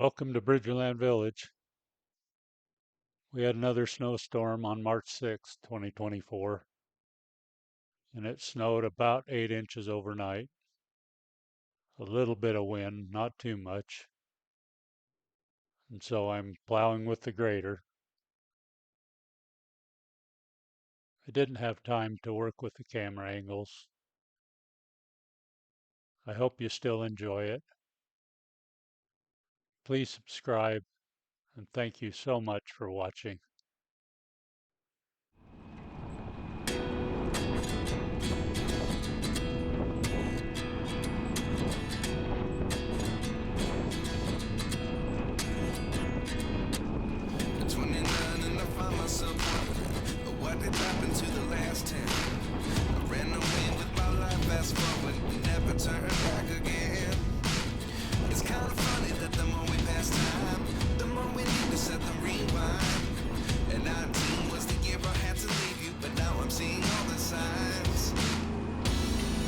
Welcome to Bridgerland Village. We had another snowstorm on March 6, 2024, and it snowed about 8 inches overnight. A little bit of wind, not too much. And so I'm plowing with the grader. I didn't have time to work with the camera angles. I hope you still enjoy it. Please subscribe, and thank you so much for watching. At 29 and I find myself wondering what did happen to the last 10. I ran away with my life, fast forward, never turn back again. It's kind of funny that the more we pass time, the more we need to set the rewind. And 19 was the year I had to leave you, but now I'm seeing all the signs.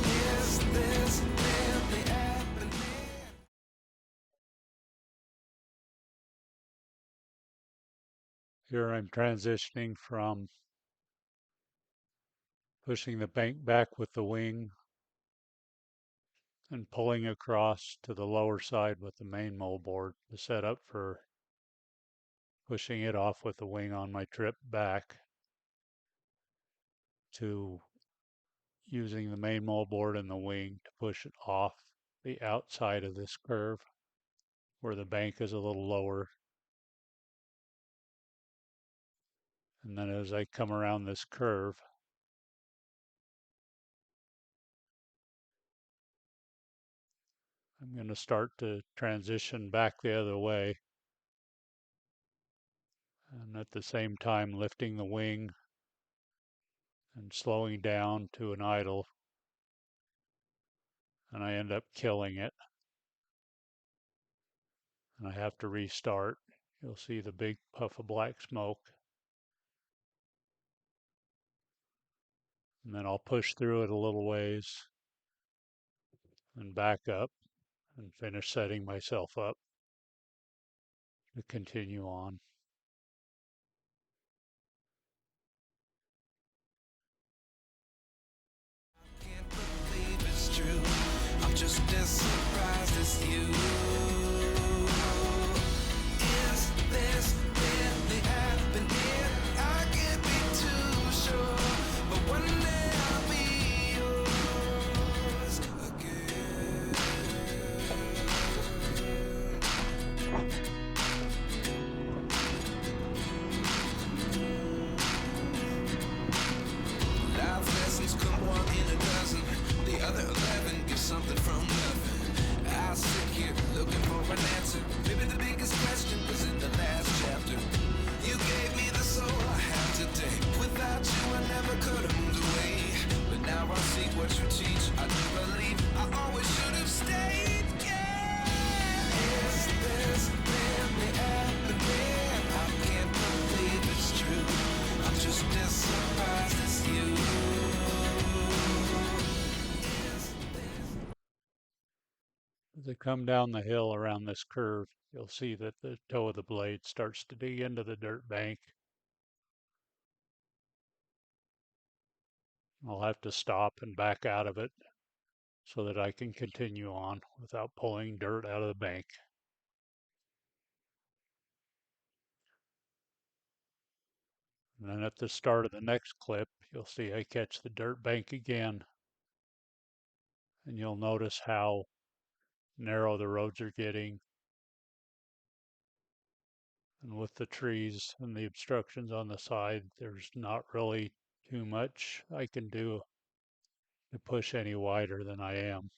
Is this really happening? Here I'm transitioning from pushing the bank back with the wing and pulling across to the lower side with the main moldboard to set up for pushing it off with the wing on my trip back, to using the main moldboard and the wing to push it off the outside of this curve where the bank is a little lower. And then as I come around this curve, I'm going to start to transition back the other way, and at the same time lifting the wing and slowing down to an idle, and I end up killing it, and I have to restart. You'll see the big puff of black smoke, and then I'll push through it a little ways and back up and finish setting myself up to continue on. Can't believe it's true. I'm just as surprised as you. Is this really happening? I can't be too sure, but one day I'll be yours again. Life lessons come one in a dozen. The other 11 give something from nothing. I sit here looking for an answer. Maybe the biggest question was in the last chapter. You gave me the soul I have today. Without you, I never could have moved away. But now I see what you teach. I do believe I always should have stayed. Yeah. Is this really happening? I can't believe it's true. I'm just as surprised as you. As I come down the hill around this curve, you'll see that the toe of the blade starts to dig into the dirt bank. I'll have to stop and back out of it so that I can continue on without pulling dirt out of the bank. And then at the start of the next clip, you'll see I catch the dirt bank again, and you'll notice how narrow the roads are getting. And with the trees and the obstructions on the side, there's not really too much I can do to push any wider than I am.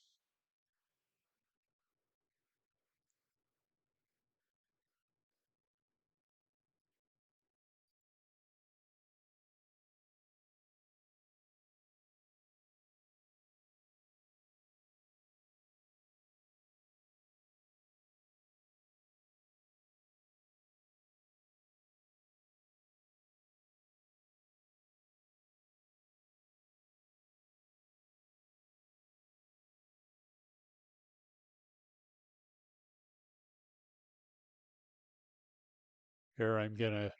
Here I'm going to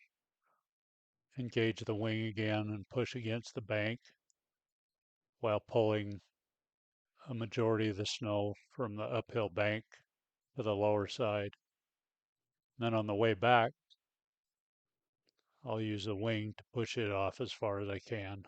engage the wing again and push against the bank while pulling a majority of the snow from the uphill bank to the lower side. Then on the way back, I'll use the wing to push it off as far as I can.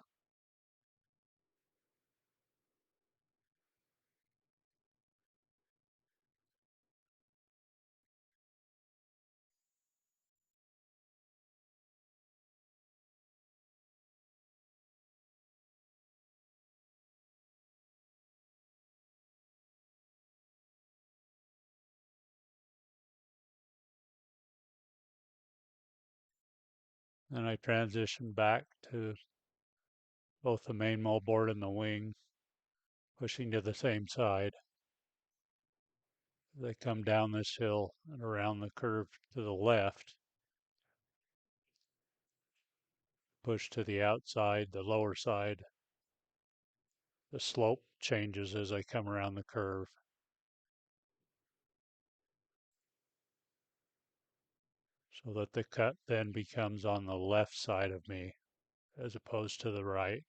Then I transition back to both the main moldboard and the wing, pushing to the same side. They come down this hill and around the curve to the left, push to the outside, the lower side. The slope changes as I come around the curve, so that the cut then becomes on the left side of me as opposed to the right.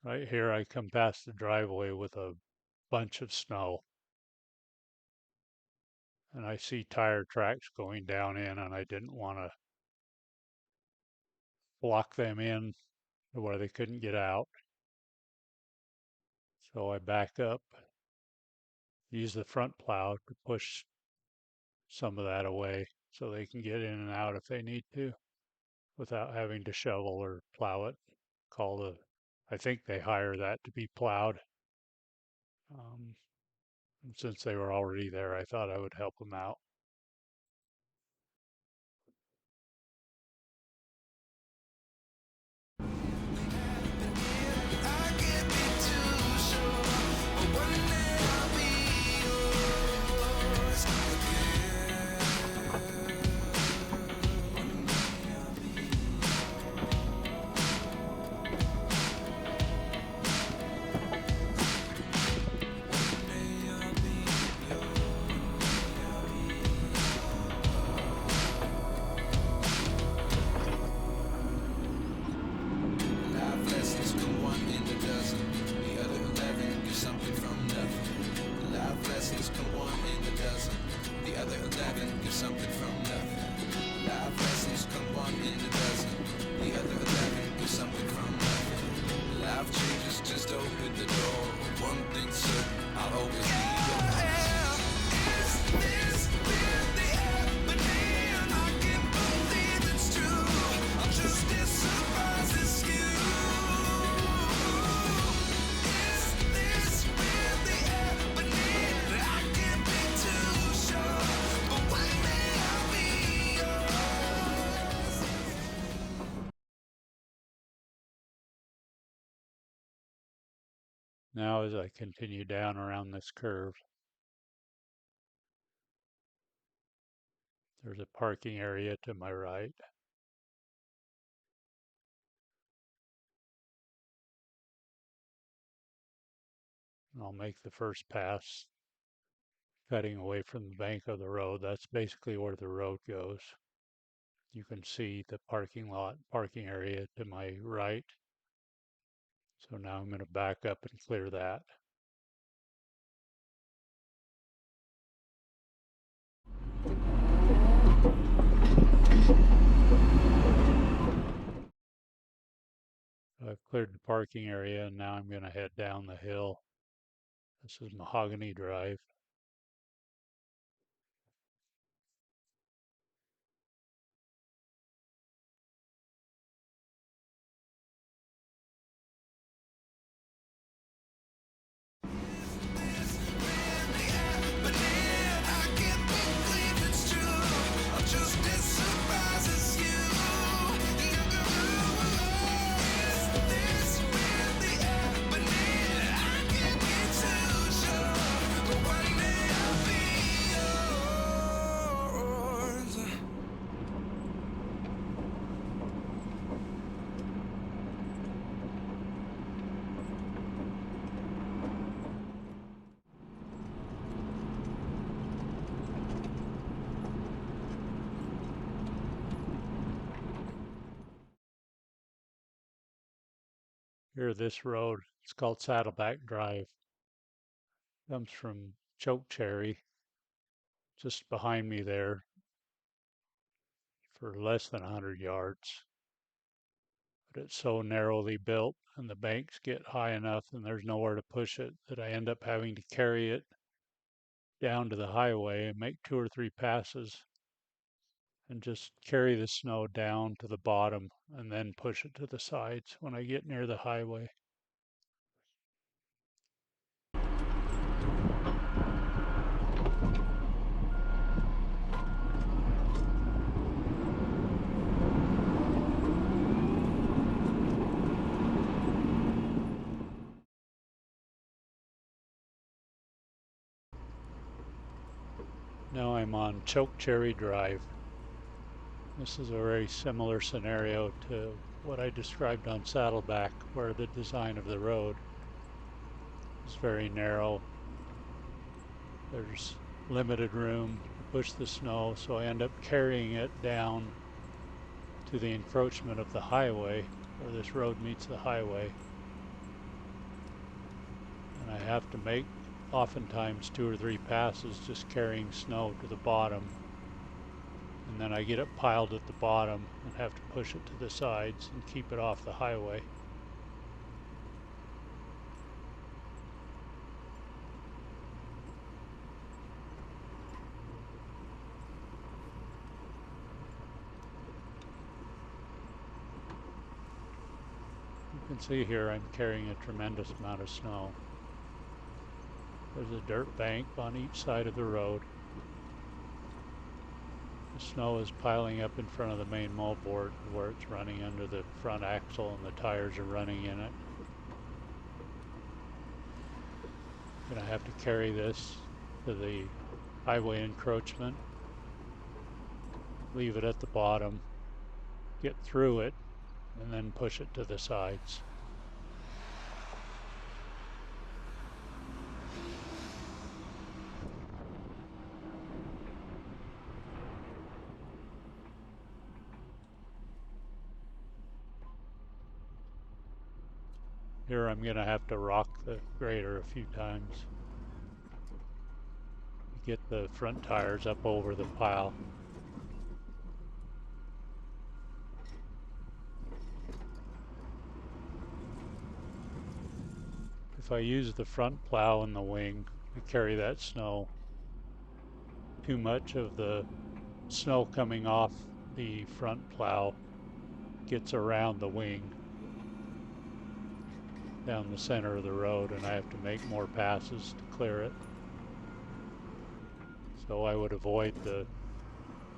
Right here, I come past the driveway with a bunch of snow, and I see tire tracks going down in, and I didn't want to block them in to where they couldn't get out. So I back up, use the front plow to push some of that away so they can get in and out if they need to without having to shovel or plow it. Call the, I think they hire that to be plowed. Um, since they were already there, I thought I would help them out. Now, as I continue down around this curve, there's a parking area to my right. And I'll make the first pass cutting away from the bank of the road. That's basically where the road goes. You can see the parking area to my right. So now I'm going to back up and clear that. So I've cleared the parking area and now I'm going to head down the hill. This is Mahogany Drive. Here, this road, it's called Saddleback Drive, comes from Chokecherry, just behind me there, for less than 100 yards. But it's so narrowly built and the banks get high enough and there's nowhere to push it that I end up having to carry it down to the highway and make 2 or 3 passes and just carry the snow down to the bottom and then push it to the sides when I get near the highway. Now I'm on Chokecherry Drive. This is a very similar scenario to what I described on Saddleback, where the design of the road is very narrow. There's limited room to push the snow, so I end up carrying it down to the encroachment of the highway, where this road meets the highway. And I have to make oftentimes 2 or 3 passes just carrying snow to the bottom. And then I get it piled at the bottom and have to push it to the sides and keep it off the highway. You can see here I'm carrying a tremendous amount of snow. There's a dirt bank on each side of the road. The snow is piling up in front of the main moldboard where it's running under the front axle and the tires are running in it. I'm gonna have to carry this to the highway encroachment, leave it at the bottom, get through it, and then push it to the sides. Here I'm going to have to rock the grader a few times to get the front tires up over the pile. If I use the front plow and the wing to carry that snow, too much of the snow coming off the front plow gets around the wing down the center of the road, and I have to make more passes to clear it. So I would avoid the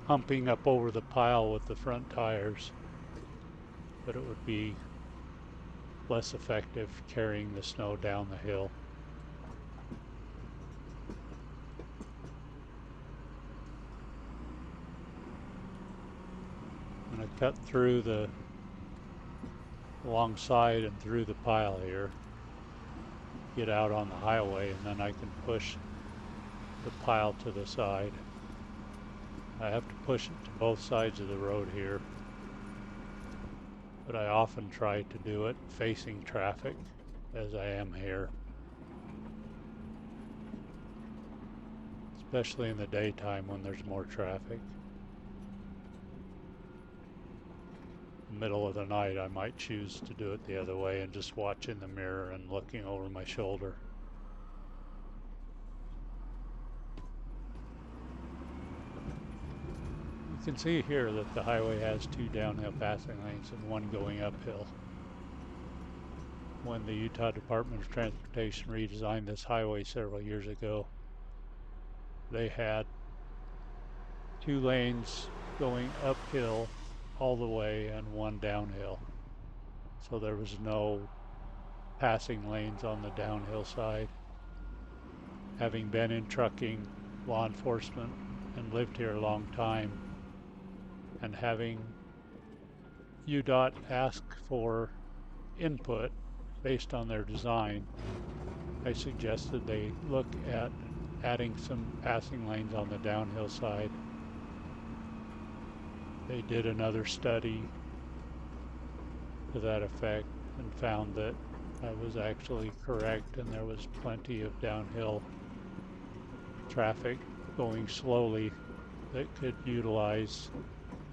humping up over the pile with the front tires, but it would be less effective carrying the snow down the hill. I'm going to cut through the alongside and through the pile here, get out on the highway, and then I can push the pile to the side. I have to push it to both sides of the road here, but I often try to do it facing traffic as I am here, especially in the daytime when there's more traffic. Middle of the night I might choose to do it the other way and just watch in the mirror and looking over my shoulder. You can see here that the highway has 2 downhill passing lanes and 1 going uphill. When the Utah Department of Transportation redesigned this highway several years ago, they had 2 lanes going uphill all the way and 1 downhill. So there was no passing lanes on the downhill side. Having been in trucking, law enforcement, and lived here a long time, and having UDOT ask for input based on their design, I suggested they look at adding some passing lanes on the downhill side. They did another study to that effect, and found that I was actually correct, and there was plenty of downhill traffic going slowly that could utilize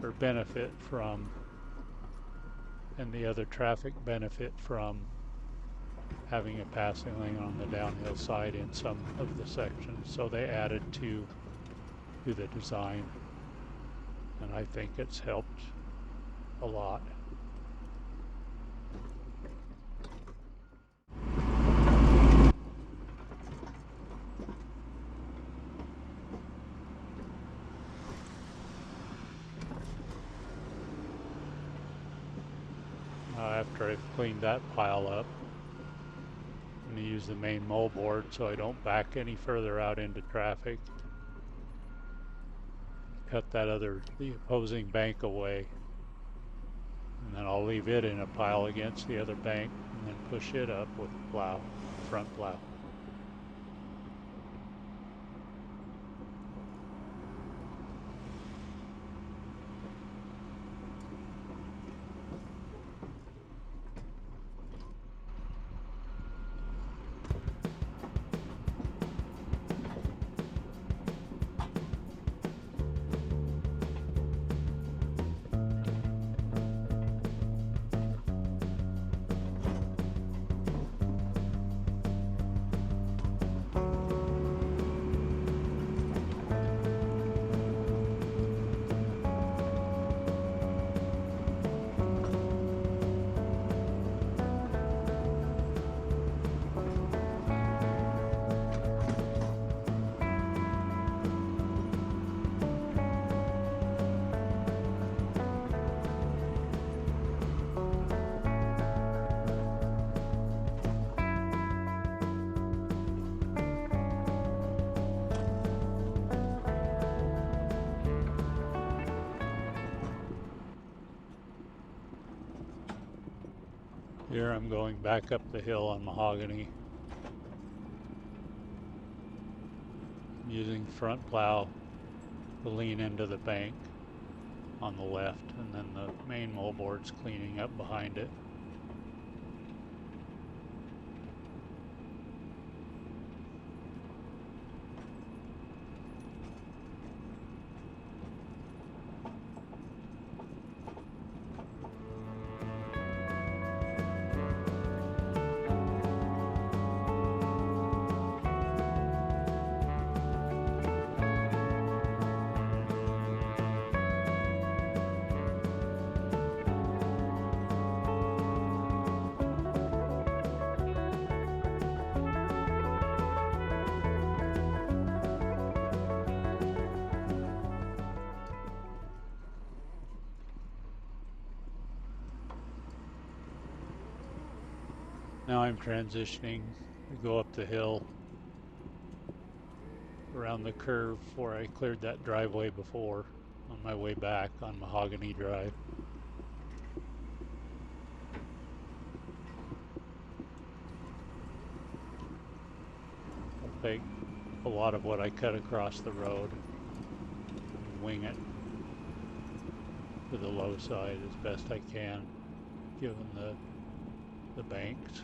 or benefit from, and the other traffic benefit from having a passing lane on the downhill side in some of the sections. So they added to the design, and I think it's helped a lot. After I've cleaned that pile up, I'm going to use the main moldboard so I don't back any further out into traffic. Cut the opposing bank away, and then I'll leave it in a pile against the other bank and then push it up with the plow, front plow. Here I'm going back up the hill on mahogany. I'm using front plow to lean into the bank on the left, and then the main moldboard's cleaning up behind it. Now I'm transitioning to go up the hill around the curve where I cleared that driveway before on my way back on Mahogany Drive. I'll take a lot of what I cut across the road and wing it to the low side as best I can, given the banks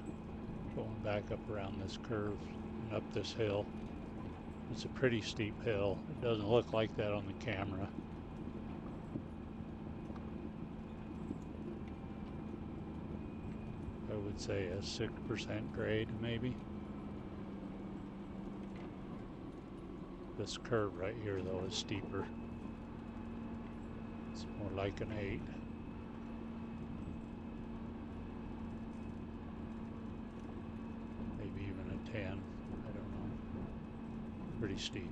going back up around this curve and up this hill. It's a pretty steep hill. It doesn't look like that on the camera. I would say a 6% grade maybe. This curve right here though is steeper. It's more like an 8. Maybe even a 10. I don't know. Pretty steep.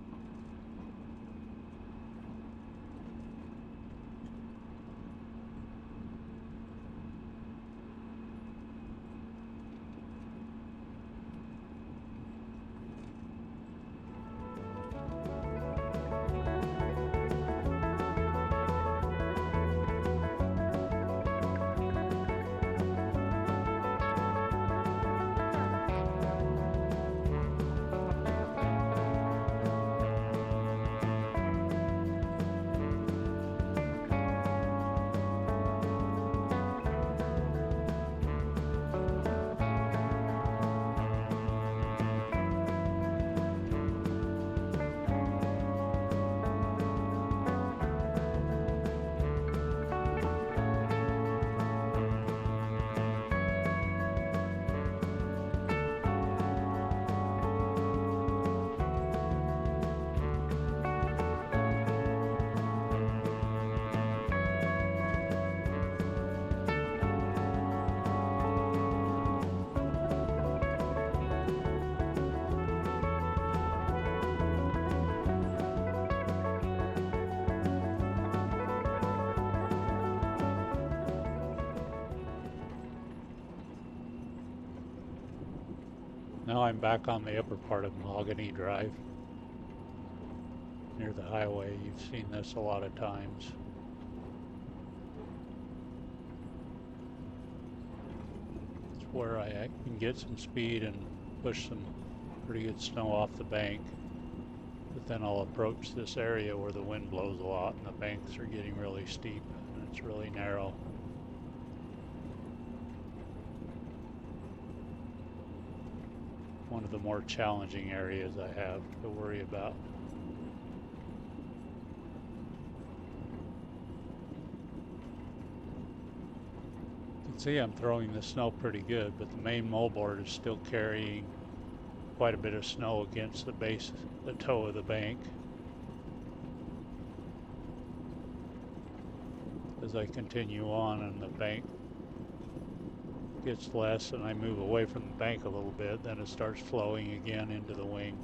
Now I'm back on the upper part of Mahogany Drive near the highway. You've seen this a lot of times. It's where I can get some speed and push some pretty good snow off the bank. But then I'll approach this area where the wind blows a lot and the banks are getting really steep and it's really narrow. One of the more challenging areas I have to worry about. You can see I'm throwing the snow pretty good, but the main moldboard is still carrying quite a bit of snow against the base, the toe of the bank. As I continue on and the bank gets less and I move away from the bank a little bit, then it starts flowing again into the wing.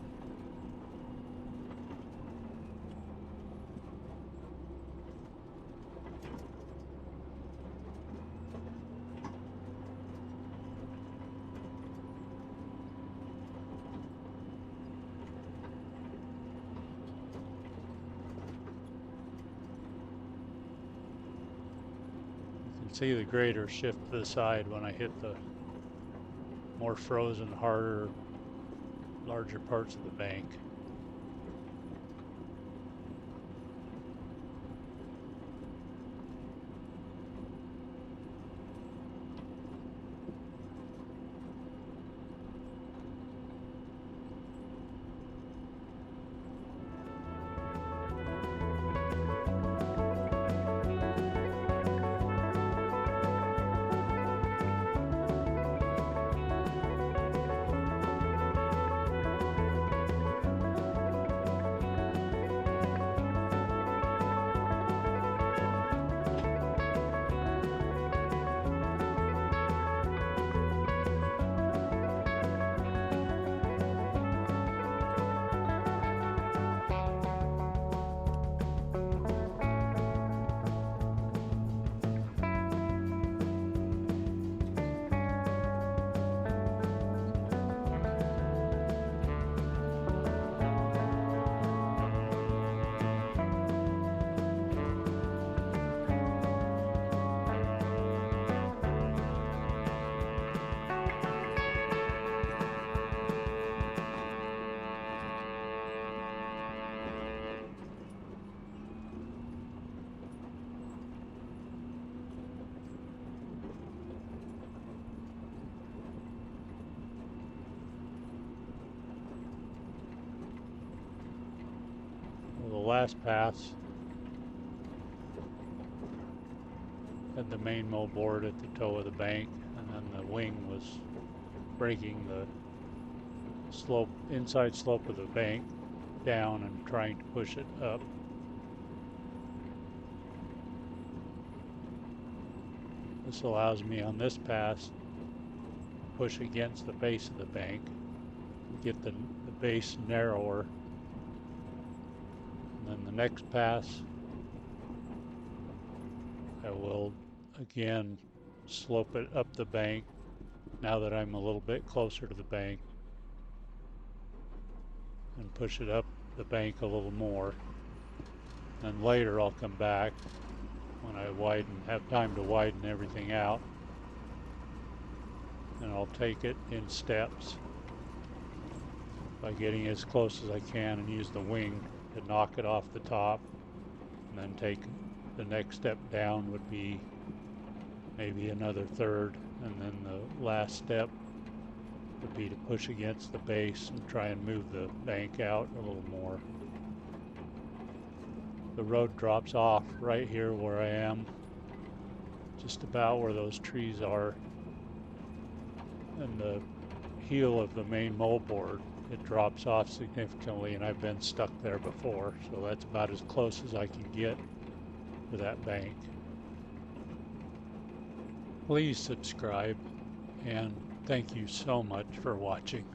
See the grader shift to the side when I hit the more frozen, harder, larger parts of the bank. The last pass had the main moldboard at the toe of the bank, and then the wing was breaking the slope, inside slope of the bank down and trying to push it up. This allows me on this pass to push against the base of the bank, get the base narrower. And then the next pass, I will again slope it up the bank now that I'm a little bit closer to the bank, and push it up the bank a little more. And later I'll come back when I have time to widen everything out, and I'll take it in steps by getting as close as I can and use the wing to knock it off the top, and then take the next step down would be maybe another third, and then the last step would be to push against the base and try and move the bank out a little more. The road drops off right here where I am, just about where those trees are, and the heel of the main moldboard, it drops off significantly, and I've been stuck there before, so that's about as close as I can get to that bank. Please subscribe, and thank you so much for watching.